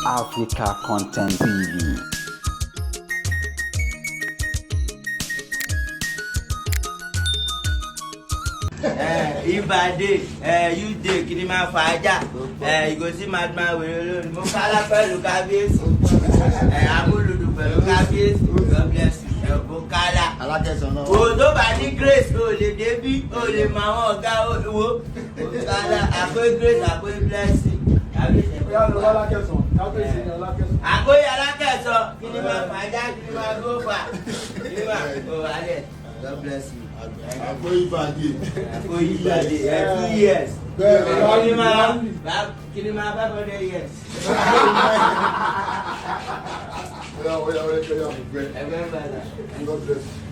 Africa Content TV. If I did, you did, give my father. You go see madman with Mokala Pelu Cabis. I'm going to do Pelu Cabis. God bless you. Mokala. Oh, nobody grace. Oh, the Debbie. Oh, the Mama. Oh, Mokala. I go grace. I go blessing. I go Yalakaso. Give my father. Give my go far. Give my. Oh, Ale. God bless you. I go Ibadi. 2 years. Kilima 500 years. I remember that. God bless you.